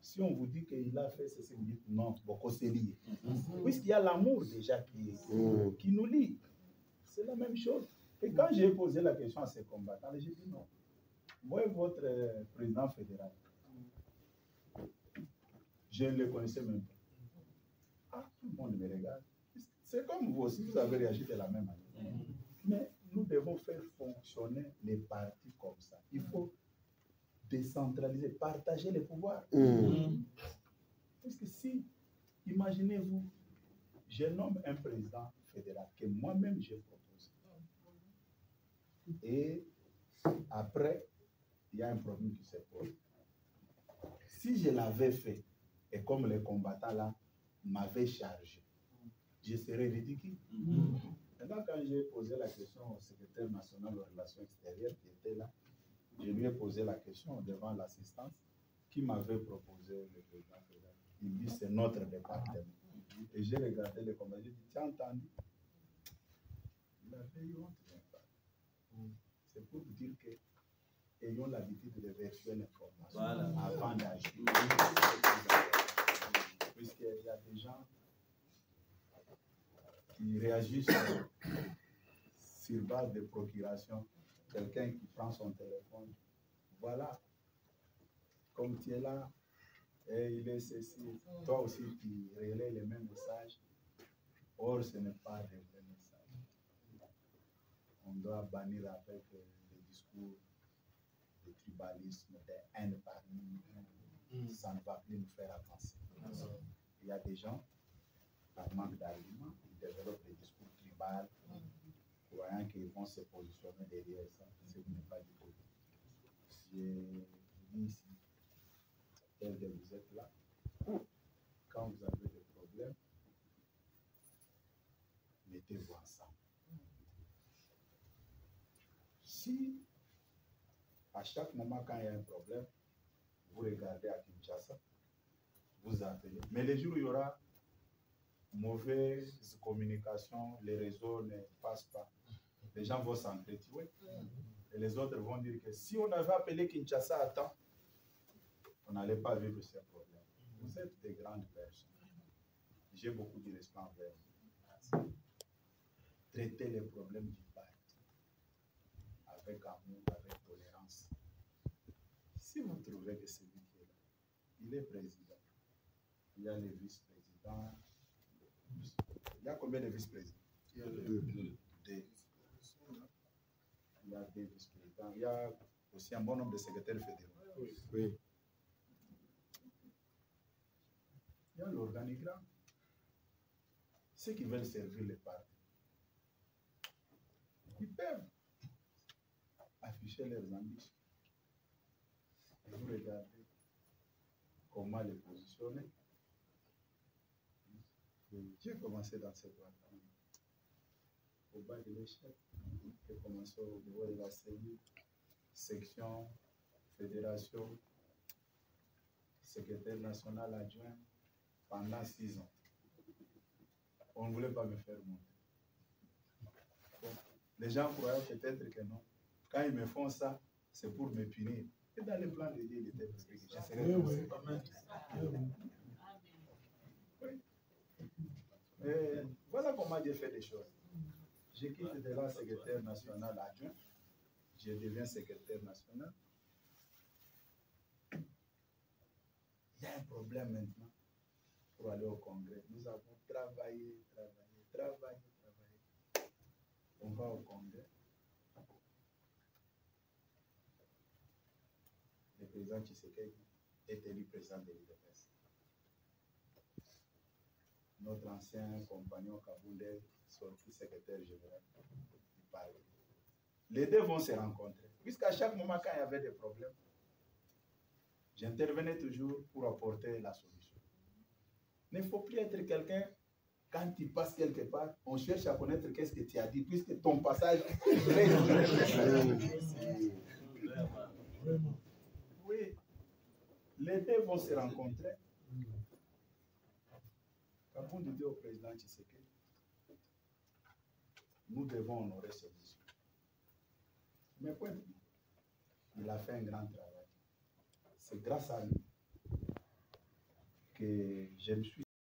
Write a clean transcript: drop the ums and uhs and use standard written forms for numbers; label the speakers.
Speaker 1: Si on vous dit qu'il a fait ceci, vous dites non, beaucoup c'est lié. Puisqu'il y a l'amour déjà qui nous lie. C'est la même chose. Et quand j'ai posé la question à ces combattants, j'ai dit non. Moi, votre président fédéral, je ne le connaissais même pas. Ah, tout le monde me regarde. C'est comme vous aussi, vous avez réagi de la même manière. Mais nous devons faire fonctionner les partis comme ça. Il faut décentraliser, partager les pouvoirs. Parce que si, imaginez-vous, je nomme un président fédéral que moi-même j'ai proposé. Et après, il y a un problème qui se pose. Si je l'avais fait, et comme les combattants là m'avaient chargé, je serais ridicule. Maintenant, quand j'ai posé la question au secrétaire national aux relations extérieures qui était là, je lui ai posé la question devant l'assistance qui m'avait proposé le président fédéral. Il dit c'est notre département. Et j'ai regardé le combat, j'ai dit tu as entendu? Il avait eu honte. C'est pour vous dire que ayons l'habitude de vérifier l'information avant d'agir. Puisqu'il y a des gens qui réagissent sur base de procuration. Quelqu'un qui prend son téléphone, voilà, comme tu es là, et il est ceci, toi aussi tu relais les mêmes messages. Or, ce n'est pas des vrais messages. On doit bannir avec les discours de tribalisme, de haine parmi nous. Ça ne va plus nous faire avancer. Il y a des gens, par manque d'arguments, ils développent des discours tribaux, croyant qu'ils vont se positionner derrière ça. Ce n'est pas du tout. J'ai dit ici, tel que vous êtes là, quand vous avez des problèmes, mettez-vous ensemble. Si, à chaque moment, quand il y a un problème, vous regardez à Kinshasa, vous appelez. Mais les jours où il y aura mauvaise communication, les réseaux ne passent pas, les gens vont s'entretuer. Et les autres vont dire que si on avait appelé Kinshasa à temps, on n'allait pas vivre ces problèmes. Vous êtes des grandes personnes. J'ai beaucoup de respect envers vous. Traitez les problèmes du parti avec amour, avec tolérance. Si vous trouvez que celui qui est là, il est président, il y a les vice-présidents. Il y a combien de vice-présidents? Il y a deux. Il y a des vice-présidents. Il y a aussi un bon nombre de secrétaires fédéraux. Oui. Il y a l'organigramme. Ceux qui veulent servir les partis, ils peuvent afficher leurs ambitions. Et vous regardez comment les positionner. J'ai commencé dans cette voie au bas de l'échelle. J'ai commencé au niveau de la cellule, section, fédération, secrétaire national adjoint pendant 6 ans. On ne voulait pas me faire monter. Bon, les gens croyaient peut-être que non. Quand ils me font ça, c'est pour me punir. Et dans le plan de Dieu, il était prévu. Je serais oui. Voilà comment j'ai fait les choses. Je quitte de là secrétaire national adjoint. Je deviens secrétaire national. Il y a un problème maintenant pour aller au congrès. Nous avons travaillé. On va au congrès. Le président Tshisekedi est élu président de l'UDPS. Notre ancien compagnon Kaboundé, sorti secrétaire général, il parle. Les deux vont se rencontrer. Puisqu'à chaque moment, quand il y avait des problèmes, j'intervenais toujours pour apporter la solution. Mais il ne faut plus être quelqu'un, quand tu passes quelque part, on cherche à connaître qu'est-ce que tu as dit, puisque ton passage est très oui. Les deux vont se rencontrer. Quand dit au président Tshisekedi, nous devons honorer ses missions. Mais point, il a fait un grand travail. C'est grâce à lui que je me suis